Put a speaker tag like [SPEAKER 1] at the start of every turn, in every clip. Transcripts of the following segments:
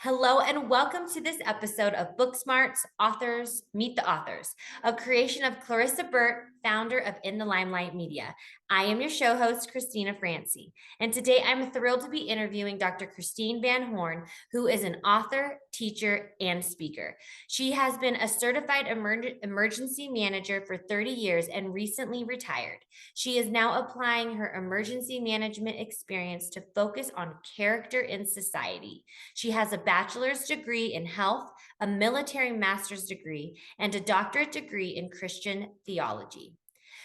[SPEAKER 1] Hello and welcome to this episode of BookSmarts Authors Meet the Authors, a creation of Clarissa Burt, founder of In the Limelight Media. I am your show host, Christina Francie, and today I'm thrilled to be interviewing Dr. Christine Van Horn, who is an author, teacher, and speaker. She has been a certified emergency manager for 30 years and recently retired. She is now applying her emergency management experience to focus on character in society. She has a bachelor's degree in health, a military master's degree, and a doctorate degree in Christian theology.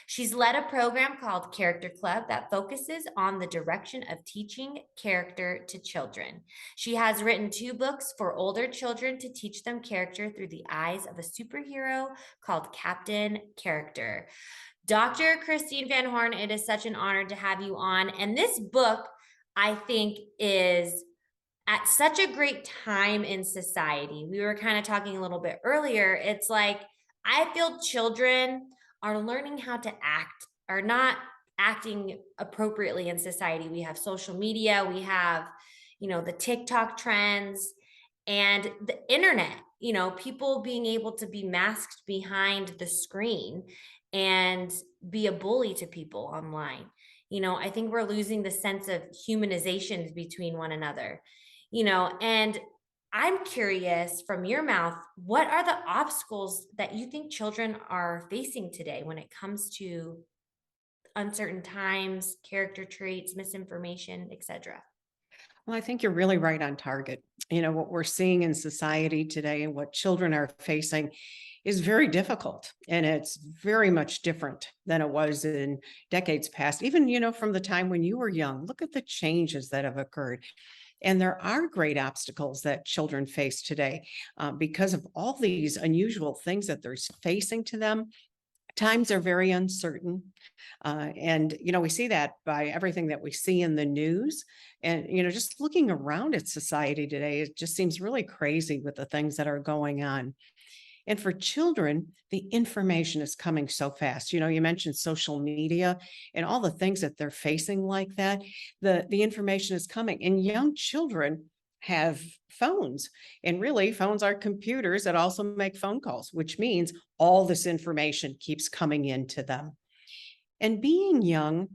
[SPEAKER 1] She's led a program called Character Club that focuses on the direction of teaching character to children. She has written 2 books for older children to teach them character through the eyes of a superhero called Captain Character. Dr. Christine Van Horn, it is such an honor to have you on. And this book, I think, is at such a great time in society. We were kind of talking a little bit earlier. It's like, I feel children are learning how to act, are not acting appropriately in society. We have social media, we have, the TikTok trends and the internet, people being able to be masked behind the screen and be a bully to people online. I think we're losing the sense of humanization between one another, and I'm curious from your mouth, what are the obstacles that you think children are facing today when it comes to uncertain times, character traits, misinformation, etc.?
[SPEAKER 2] Well, I think you're really right on target. What we're seeing in society today and what children are facing is very difficult. And it's very much different than it was in decades past. Even, from the time when you were young, look at the changes that have occurred. And there are great obstacles that children face today because of all these unusual things that they're facing to them. Times are very uncertain. We see that by everything that we see in the news. And, just looking around at society today, it just seems really crazy with the things that are going on. And for children, the information is coming so fast. You mentioned social media and all the things that they're facing like that. The information is coming, and young children have phones, and really phones are computers that also make phone calls, which means all this information keeps coming into them. And being young,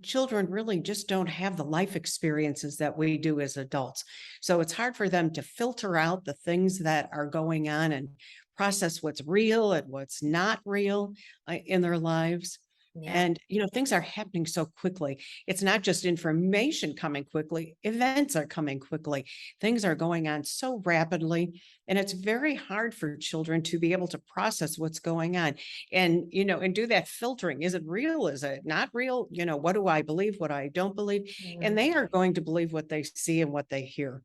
[SPEAKER 2] children really just don't have the life experiences that we do as adults. So it's hard for them to filter out the things that are going on and process what's real and what's not real in their lives.
[SPEAKER 1] Yeah.
[SPEAKER 2] And, things are happening so quickly. It's not just information coming quickly, events are coming quickly. Things are going on so rapidly. And it's very hard for children to be able to process what's going on and do that filtering. Is it real? Is it not real? What do I believe? What I don't believe? And they are going to believe what they see and what they hear.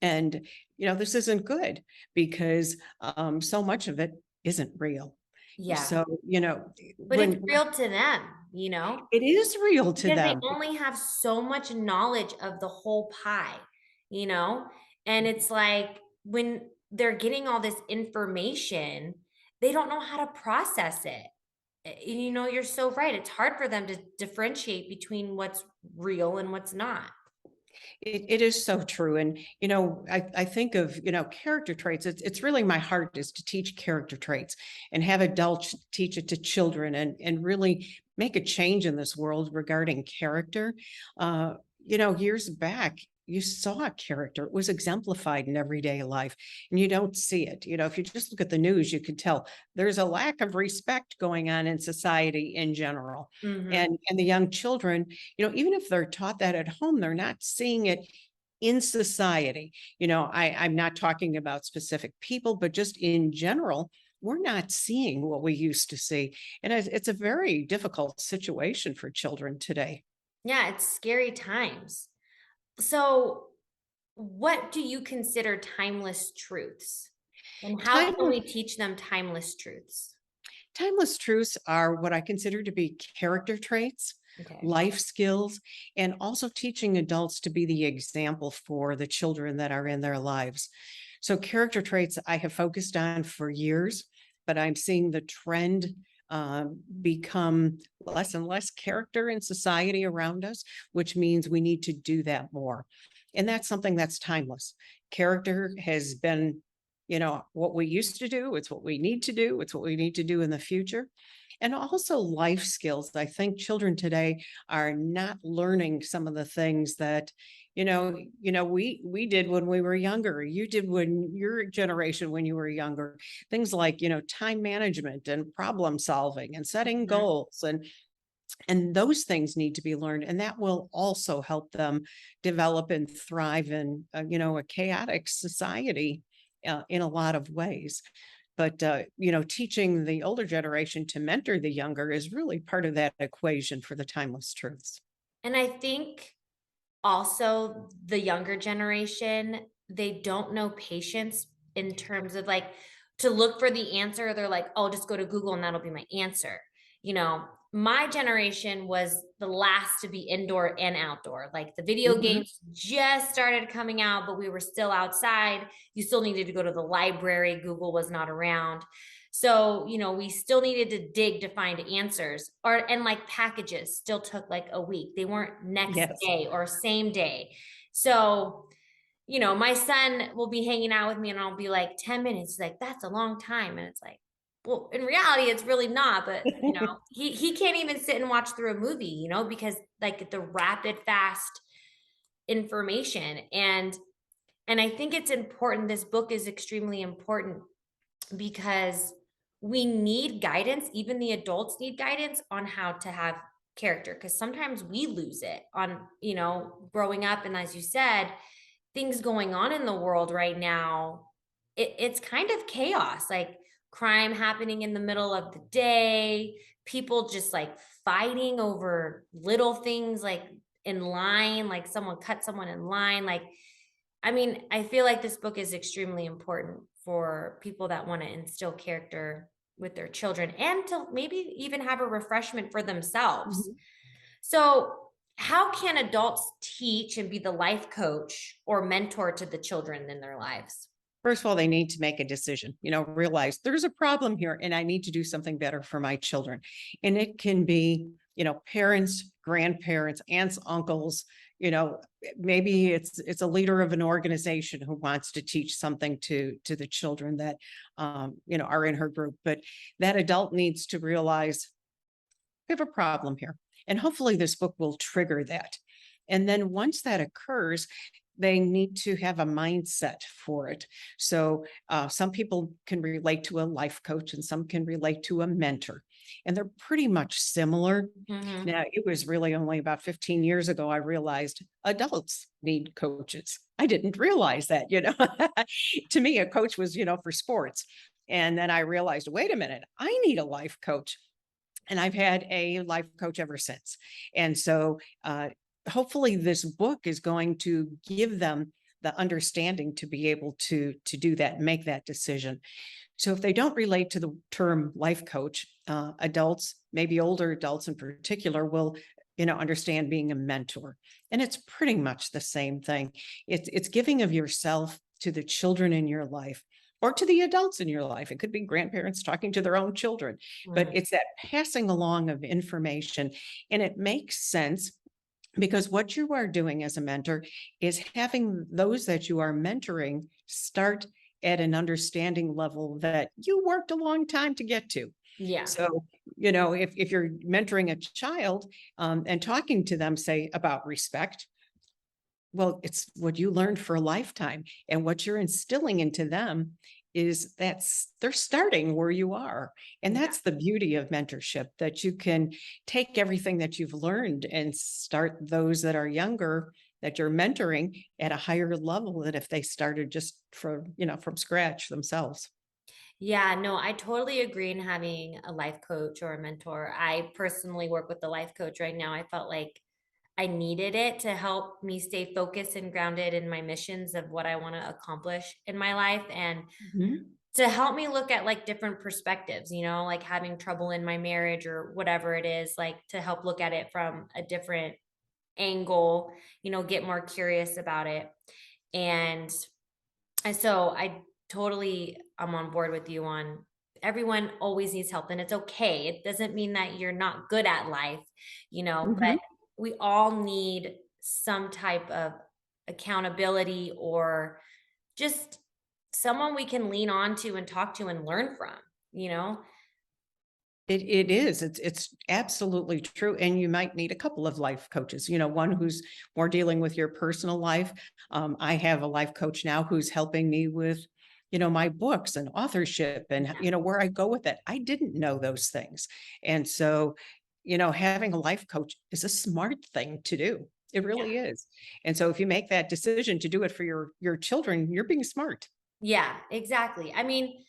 [SPEAKER 2] And, this isn't good because so much of it isn't real.
[SPEAKER 1] Yeah.
[SPEAKER 2] So,
[SPEAKER 1] But it's real to them,
[SPEAKER 2] it is real to
[SPEAKER 1] because they
[SPEAKER 2] them.
[SPEAKER 1] only have so much knowledge of the whole pie, and it's like when they're getting all this information, they don't know how to process it. You're so right. It's hard for them to differentiate between what's real and what's not.
[SPEAKER 2] It is so true. And, I think of, character traits. It's really my heart is to teach character traits and have adults teach it to children and really make a change in this world regarding character. Years back, you saw a character. It was exemplified in everyday life, and you don't see it. If you just look at the news, you could tell there's a lack of respect going on in society in general.
[SPEAKER 1] Mhm.
[SPEAKER 2] And the young children, even if they're taught that at home, they're not seeing it in society. I'm not talking about specific people, but just in general, we're not seeing what we used to see. And it's a very difficult situation for children today.
[SPEAKER 1] Yeah, it's scary times. So, what do you consider timeless truths? And how can
[SPEAKER 2] Time
[SPEAKER 1] we teach them timeless truths?
[SPEAKER 2] Timeless truths are what I consider to be character traits,
[SPEAKER 1] Okay.
[SPEAKER 2] life skills, and also teaching adults to be the example for the children that are in their lives. So, character traits I have focused on for years, but I'm seeing the trend become less and less character in society around us, which means we need to do that more. And that's something that's timeless. Character has been, what we used to do. It's what we need to do. It's what we need to do in the future. And also life skills. I think children today are not learning some of the things that, we did when we were younger. You did when your generation when you were younger. Things like, time management and problem solving and setting
[SPEAKER 1] Mhm.
[SPEAKER 2] goals and those things need to be learned, and that will also help them develop and thrive in a chaotic society in a lot of ways. But teaching the older generation to mentor the younger is really part of that equation for the timeless truths.
[SPEAKER 1] And I think also the younger generation, they don't know patience in terms of like to look for the answer. They're like, oh, just go to Google and that'll be my answer. You know, my generation was the last to be indoor and outdoor. Like the video
[SPEAKER 2] Mhm.
[SPEAKER 1] games just started coming out, but we were still outside. You still needed to go to the library. Google was not around. So, we still needed to dig to find answers and like packages still took like a week. They weren't next
[SPEAKER 2] Yes.
[SPEAKER 1] day or same day. So, my son will be hanging out with me and I'll be like 10 minutes. He's like, that's a long time. And it's like, well, in reality, it's really not, but he can't even sit and watch through a movie, because like the rapid, fast information. And I think it's important. This book is extremely important because we need guidance. Even the adults need guidance on how to have character because sometimes we lose it on, growing up. And as you said, things going on in the world right now, it's kind of chaos, like crime happening in the middle of the day, people just like fighting over little things like in line, like someone cut someone in line. Like, I mean, I feel like this book is extremely important for people that want to instill character with their children and to maybe even have a refreshment for themselves.
[SPEAKER 2] Mhm.
[SPEAKER 1] So, how can adults teach and be the life coach or mentor to the children in their lives?
[SPEAKER 2] First of all, they need to make a decision, realize there's a problem here and I need to do something better for my children. And it can be, parents, grandparents, aunts, uncles, maybe it's a leader of an organization who wants to teach something to the children that are in her group. But that adult needs to realize we have a problem here. And hopefully this book will trigger that. And then once that occurs, they need to have a mindset for it. So some people can relate to a life coach and some can relate to a mentor. And they're pretty much similar.
[SPEAKER 1] Mhm.
[SPEAKER 2] Now, it was really only about 15 years ago I realized adults need coaches. I didn't realize that. To me, a coach was, for sports. And then I realized, wait a minute, I need a life coach. And I've had a life coach ever since. And so hopefully this book is going to give them the understanding to be able to do that, make that decision. So if they don't relate to the term life coach, adults, maybe older adults in particular, will understand being a mentor. And it's pretty much the same thing. It's giving of yourself to the children in your life or to the adults in your life. It could be grandparents talking to their own children, but
[SPEAKER 1] Mm.
[SPEAKER 2] it's that passing along of information. And it makes sense because what you are doing as a mentor is having those that you are mentoring start at an understanding level that you worked a long time to get to.
[SPEAKER 1] Yeah.
[SPEAKER 2] So, if you're mentoring a child and talking to them, say about respect, well, it's what you learned for a lifetime. And what you're instilling into them is they're starting where you are. And
[SPEAKER 1] Yeah.
[SPEAKER 2] that's the beauty of mentorship, that you can take everything that you've learned and start those that are younger that you're mentoring at a higher level than if they started just from scratch themselves.
[SPEAKER 1] Yeah, no, I totally agree in having a life coach or a mentor. I personally work with the life coach right now. I felt like I needed it to help me stay focused and grounded in my missions of what I want to accomplish in my life and
[SPEAKER 2] Mhm.
[SPEAKER 1] to help me look at like different perspectives, like having trouble in my marriage or whatever it is, like to help look at it from a different angle, get more curious about it. And so I totally I'm on board with you on everyone always needs help, and it's okay. It doesn't mean that you're not good at life, but
[SPEAKER 2] Mhm.
[SPEAKER 1] we all need some type of accountability, or just someone we can lean on to and talk to and learn from, you know?
[SPEAKER 2] It is. It's absolutely true, and you might need a couple of life coaches, one who's more dealing with your personal life. I have a life coach now who's helping me with, my books and authorship and, where I go with it. I didn't know those things. And so, having a life coach is a smart thing to do. It
[SPEAKER 1] Yeah.
[SPEAKER 2] really is. And so if you make that decision to do it for your children, you're being smart.
[SPEAKER 1] Yeah, exactly. I mean,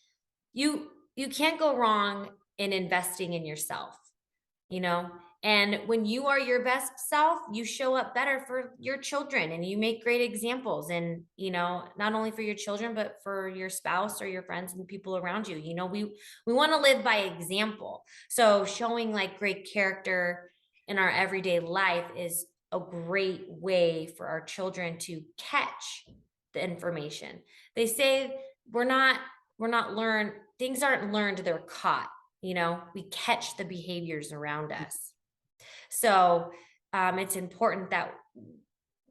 [SPEAKER 1] you can't go wrong in investing in yourself, you know? And when you are your best self, you show up better for your children, and you make great examples, and, not only for your children but for your spouse or your friends and the people around you. We want to live by example. So showing like great character in our everyday life is a great way for our children to catch the information. They say we're not we're not learned things aren't learned, they're caught. We catch the behaviors around us. So it's important that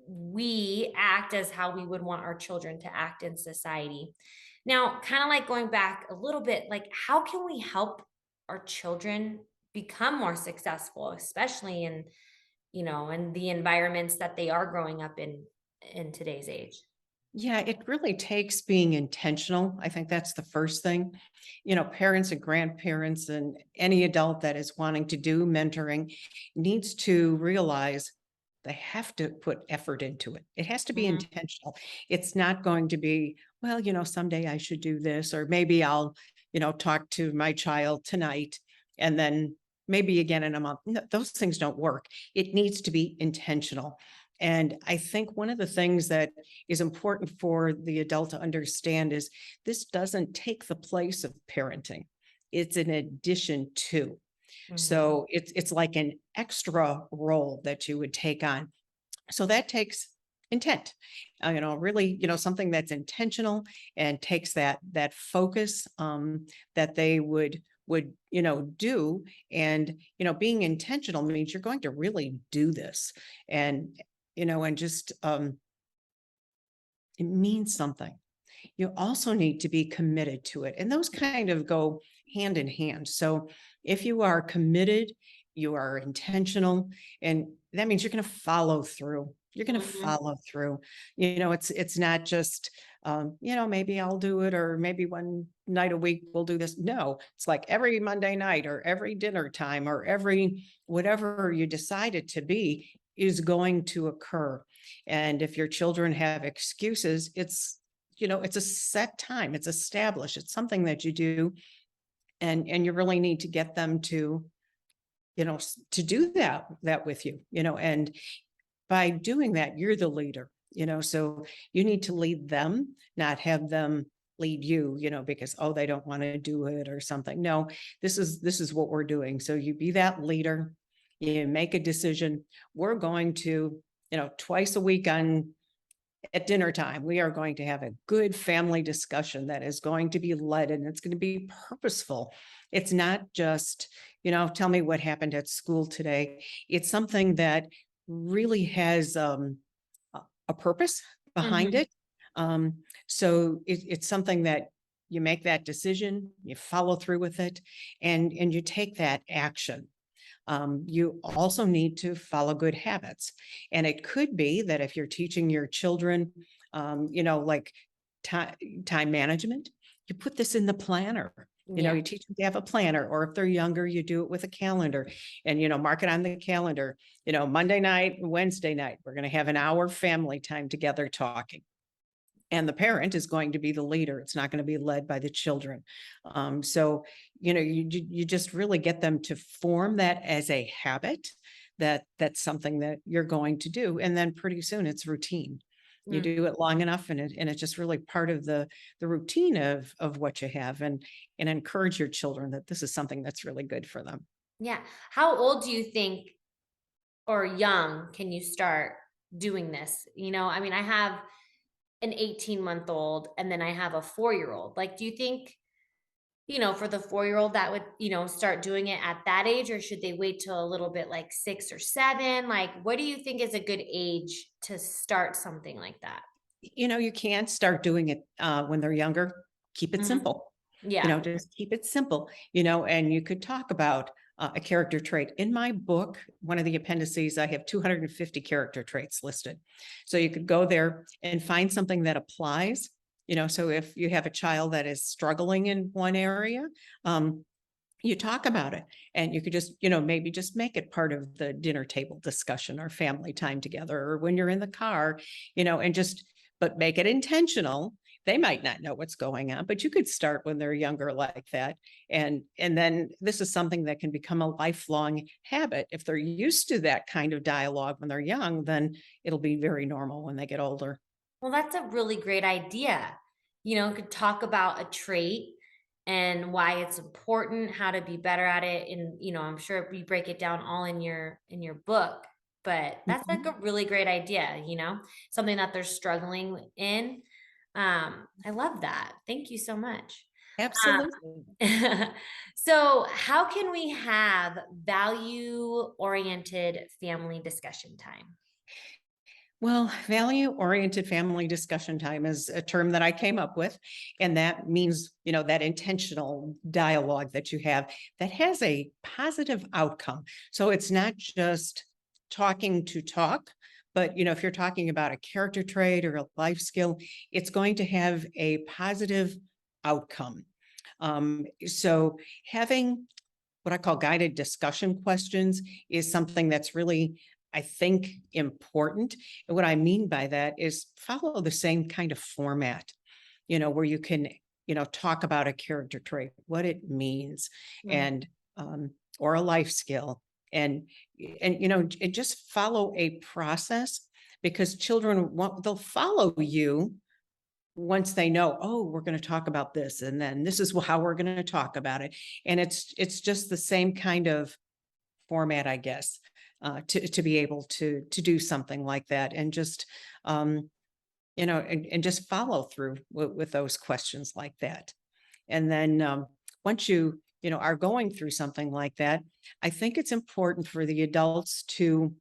[SPEAKER 1] we act as how we would want our children to act in society. Now, kind of like going back a little bit, like how can we help our children become more successful, especially in the environments that they are growing up in today's age?
[SPEAKER 2] Yeah, it really takes being intentional. I think that's the first thing. Parents and grandparents and any adult that is wanting to do mentoring needs to realize they have to put effort into it. It has to be
[SPEAKER 1] Mhm.
[SPEAKER 2] intentional. It's not going to be, well, someday I should do this, or maybe I'll, talk to my child tonight and then maybe again in a month. No, those things don't work. It needs to be intentional. And I think one of the things that is important for the adult to understand is this doesn't take the place of parenting. It's an addition to.
[SPEAKER 1] Mhm.
[SPEAKER 2] So it's like an extra role that you would take on. So that takes intent. Really, something that's intentional and takes that focus that they would do. And being intentional means you're going to really do this. And just it means something. You also need to be committed to it. And those kind of go hand in hand. So if you are committed, you are intentional, and that means you're going to follow through. You're going to
[SPEAKER 1] Mhm.
[SPEAKER 2] follow through. It's not just maybe I'll do it, or maybe one night a week we'll do this. No, it's like every Monday night or every dinner time or every whatever you decide it to be is going to occur. And if your children have excuses, it's a set time, it's established, it's something that you do, and you really need to get them to to do that with you, and by doing that you're the leader, so you need to lead them, not have them lead you, because they don't want to do it or something. No, this is what we're doing. So you be that leader, you make a decision. We're going to twice a week on at dinner time, we are going to have a good family discussion that is going to be led, and it's going to be purposeful. It's not just, tell me what happened at school today. It's something that really has a purpose behind
[SPEAKER 1] Mhm.
[SPEAKER 2] it. So it's something that you make that decision, you follow through with it, and you take that action. You also need to follow good habits. And it could be that if you're teaching your children, like time management, you put this in the planner.
[SPEAKER 1] Yeah.
[SPEAKER 2] You teach them to have a planner, or if they're younger, you do it with a calendar and, mark it on the calendar. Monday night, Wednesday night, we're going to have an hour family time together talking, and the parent is going to be the leader. It's not going to be led by the children. So, you just really get them to form that as a habit, that's something that you're going to do. And then pretty soon it's routine. You
[SPEAKER 1] Mm.
[SPEAKER 2] do it long enough, and it's just really part of the routine of what you have, and encourage your children that this is something that's really good for them.
[SPEAKER 1] Yeah. How old do you think, or young, can you start doing this? I mean, I have an 18-month-old, and then I have a 4-year-old. Like, do you think, for the 4-year-old that would, start doing it at that age, or should they wait till a little bit like 6 or 7? Like, what do you think is a good age to start something like that?
[SPEAKER 2] You can't start doing it when they're younger. Keep it
[SPEAKER 1] Mhm.
[SPEAKER 2] simple.
[SPEAKER 1] Yeah.
[SPEAKER 2] Just keep it simple, and you could talk about a character trait. In my book, one of the appendices, I have 250 character traits listed. So you could go there and find something that applies. So if you have a child that is struggling in one area, um, you talk about it, and you could just, maybe just make it part of the dinner table discussion or family time together, or when you're in the car, and just, but make it intentional. They might not know what's going on, but you could start when they're younger like that. And then this is something that can become a lifelong habit. If they're used to that kind of dialogue when they're young, then it'll be very normal when they get older.
[SPEAKER 1] Well, that's a really great idea. Could talk about a trait and why it's important, how to be better at it. And, I'm sure you break it down all in your book, but that's like
[SPEAKER 2] Mhm.
[SPEAKER 1] a really great idea, something that they're struggling in. I love that. Thank you so much.
[SPEAKER 2] Absolutely.
[SPEAKER 1] So how can we have value oriented family discussion time?
[SPEAKER 2] Well, value oriented family discussion time is a term that I came up with. And that means, that intentional dialogue that you have that has a positive outcome. So it's not just talking to talk, but, if you're talking about a character trait or a life skill, it's going to have a positive outcome. So having what I call guided discussion questions is something that's really, I think, important. And what I mean by that is follow the same kind of format, where you can, talk about a character trait, what it means,
[SPEAKER 1] Mhm.
[SPEAKER 2] and or a life skill, and and just follow a process, because children want, they'll follow you once they know, oh, we're going to talk about this, and then this is how we're going to talk about it. And it's just the same kind of format, I guess, to be able to do something like that, and just and just follow through with those questions like that. And then once you are going through something like that, I think it's important for the adults to,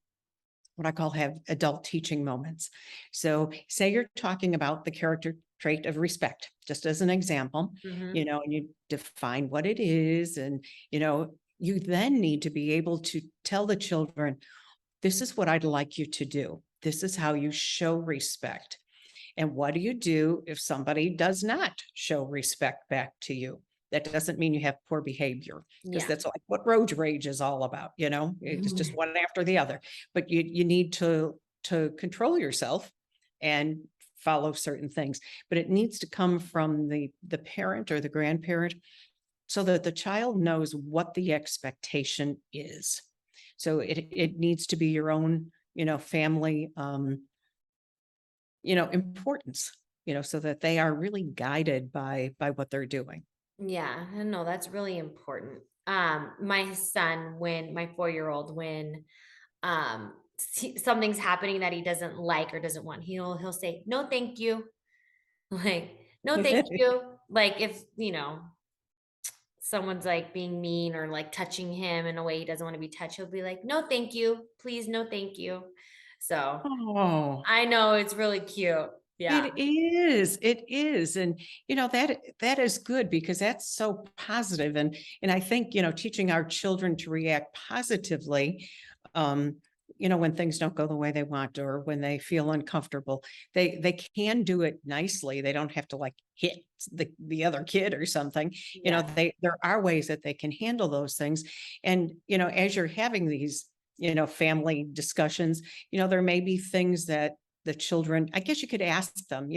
[SPEAKER 2] what I call, have adult teaching moments. So say you're talking about the character trait of respect, just as an example,
[SPEAKER 1] Mhm.
[SPEAKER 2] and you define what it is. And, you then need to be able to tell the children, this is what I'd like you to do. This is how you show respect. And what do you do if somebody does not show respect back to you? That doesn't mean you have poor behavior, because
[SPEAKER 1] Yeah.
[SPEAKER 2] that's like what road rage is all about. It's just one after the other. But you need to control yourself and follow certain things. But it needs to come from the parent or the grandparent, so that the child knows what the expectation is. So it needs to be your own, family importance, so that they are really guided by what they're doing.
[SPEAKER 1] Yeah, I know that's really important. My son, when my 4-year-old, when something's happening that he doesn't like or doesn't want, he'll say, "No, thank you." Like, "No, thank you." Like if, someone's like being mean or like touching him in a way he doesn't want to be touched, he'll be like, "No, thank you. Please, no, thank you." So
[SPEAKER 2] Oh,
[SPEAKER 1] I know it's really cute. Yeah.
[SPEAKER 2] it is. And that is good, because that's so positive. And I think, teaching our children to react positively, um, when things don't go the way they want, or when they feel uncomfortable, they can do it nicely. They don't have to like hit the other kid or something.
[SPEAKER 1] Yeah.
[SPEAKER 2] There are ways that they can handle those things. And as you're having these, family discussions, there may be things that the children, I guess you could ask them,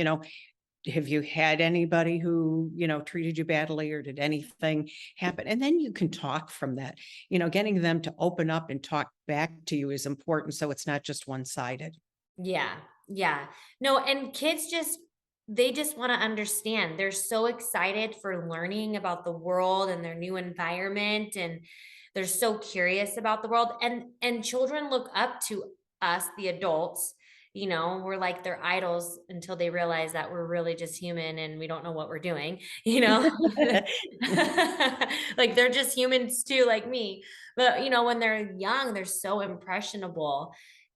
[SPEAKER 2] have you had anybody who, treated you badly, or did anything happen? And then you can talk from that. Getting them to open up and talk back to you is important, so it's not just one-sided.
[SPEAKER 1] Yeah. Yeah. No, and kids they just want to understand. They're so excited for learning about the world and their new environment, and they're so curious about the world, and children look up to us, the adults, we're like their idols until they realize that we're really just human and we don't know what we're doing, like they're just humans too, like me. But, when they're young, they're so impressionable.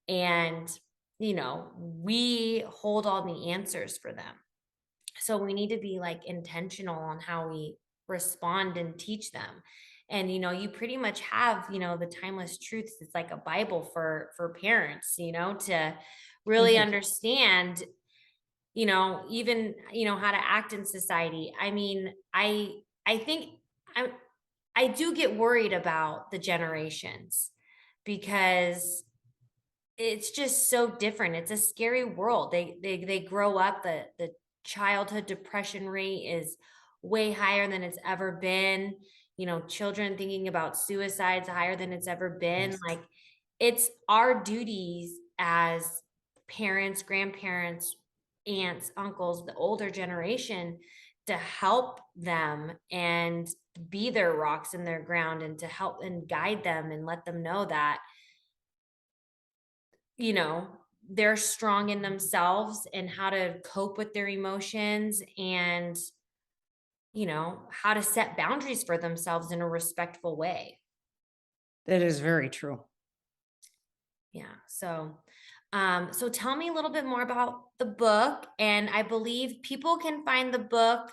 [SPEAKER 1] And, we hold all the answers for them. So we need to be like intentional on how we respond and teach them. And you pretty much have, the timeless truths. It's like a Bible for parents, to really
[SPEAKER 2] Mhm.
[SPEAKER 1] understand, even, how to act in society. I mean, I think I do get worried about the generations because it's just so different. It's a scary world. They grow up, the childhood depression rate is way higher than it's ever been. Children thinking about suicides higher than it's ever been.
[SPEAKER 2] Yes.
[SPEAKER 1] Like it's our duties as parents, grandparents, aunts, uncles, the older generation to help them and be their rocks in their ground and to help and guide them and let them know that you know, they're strong in themselves and how to cope with their emotions and, how to set boundaries for themselves in a respectful way.
[SPEAKER 2] That is very true.
[SPEAKER 1] Yeah. So tell me a little bit more about the book. And I believe people can find the book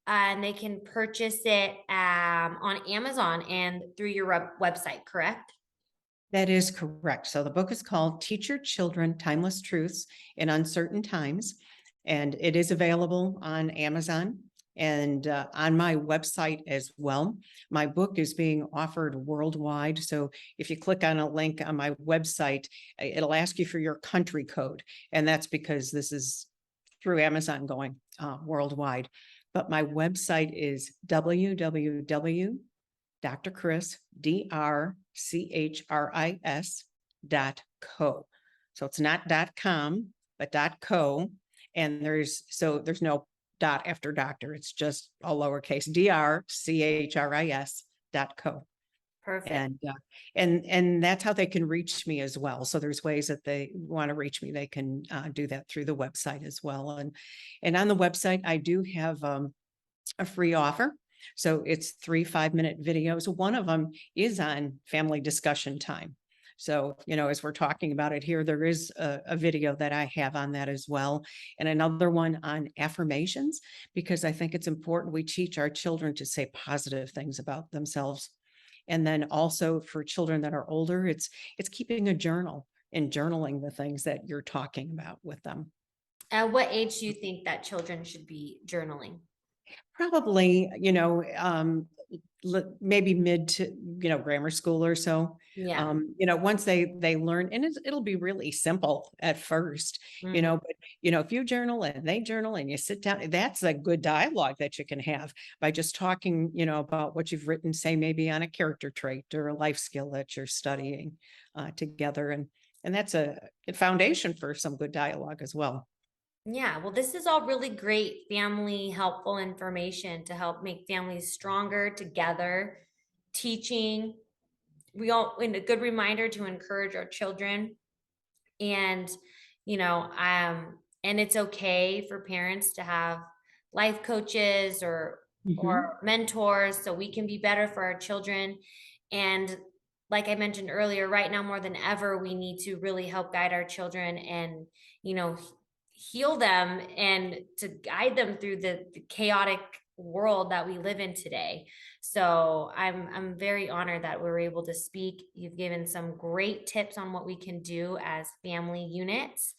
[SPEAKER 1] and they can purchase it on Amazon and through your website, correct?
[SPEAKER 2] That is correct. So the book is called Teach Your Children Timeless Truths in Uncertain Times, and it is available on Amazon and on my website as well. My book is being offered worldwide. So if you click on a link on my website, it'll ask you for your country code. And that's because this is through Amazon going worldwide. But my website is www Dr. Chris, DRCHRIS.co. So it's not .com, but .co. And there's no dot after doctor. It's just all lowercase DRCHRIS.co.
[SPEAKER 1] Perfect.
[SPEAKER 2] And that's how they can reach me as well. So there's ways that they want to reach me. They can do that through the website as well. And on the website, I do have a free offer. So it's 3 5-minute videos. One of them is on family discussion time. So, as we're talking about it here, there is a video that I have on that as well. And another one on affirmations, because I think it's important we teach our children to say positive things about themselves. And then also for children that are older, it's keeping a journal and journaling the things that you're talking about with them.
[SPEAKER 1] At what age do you think that children should be journaling?
[SPEAKER 2] Probably, maybe mid to, grammar school or so.
[SPEAKER 1] Yeah.
[SPEAKER 2] Once they learn, and it'll be really simple at first,
[SPEAKER 1] Mhm.
[SPEAKER 2] but if you journal and they journal and you sit down, that's a good dialogue that you can have by just talking, about what you've written, say maybe on a character trait or a life skill that you're studying together. And that's a foundation for some good dialogue as well.
[SPEAKER 1] Yeah, well, this is all really great family helpful information to help make families stronger together, teaching. And a good reminder to encourage our children. And, and it's okay for parents to have life coaches or
[SPEAKER 2] Mhm.
[SPEAKER 1] mentors so we can be better for our children. And like I mentioned earlier, right now more than ever, we need to really help guide our children and, heal them and to guide them through the chaotic world that we live in today. So I'm very honored that we were able to speak. You've given some great tips on what we can do as family units.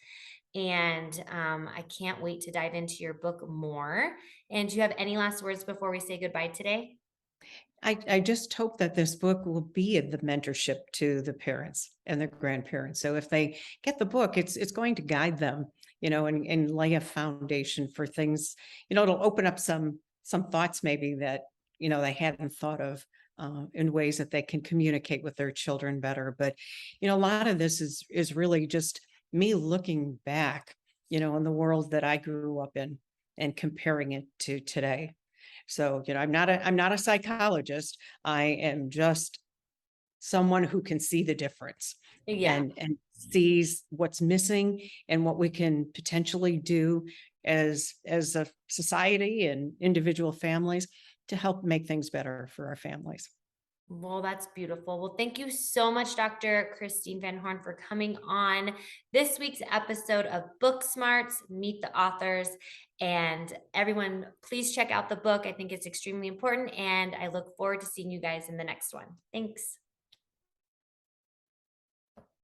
[SPEAKER 1] And I can't wait to dive into your book more. And do you have any last words before we say goodbye today?
[SPEAKER 2] I just hope that this book will be the mentorship to the parents and the grandparents. So if they get the book, it's going to guide them, and lay a foundation for things. It'll open up some thoughts maybe that they hadn't thought of in ways that they can communicate with their children better. But a lot of this is really just me looking back, in the world that I grew up in and comparing it to today. So, I'm not a psychologist. I am just someone who can see the difference
[SPEAKER 1] Yeah.
[SPEAKER 2] and sees what's missing and what we can potentially do as a society and individual families to help make things better for our families.
[SPEAKER 1] Well, that's beautiful. Well, thank you so much, Dr. Christine Van Horn, for coming on this week's episode of Book Smarts, Meet the Authors. And everyone, please check out the book. I think it's extremely important. And I look forward to seeing you guys in the next one. Thanks.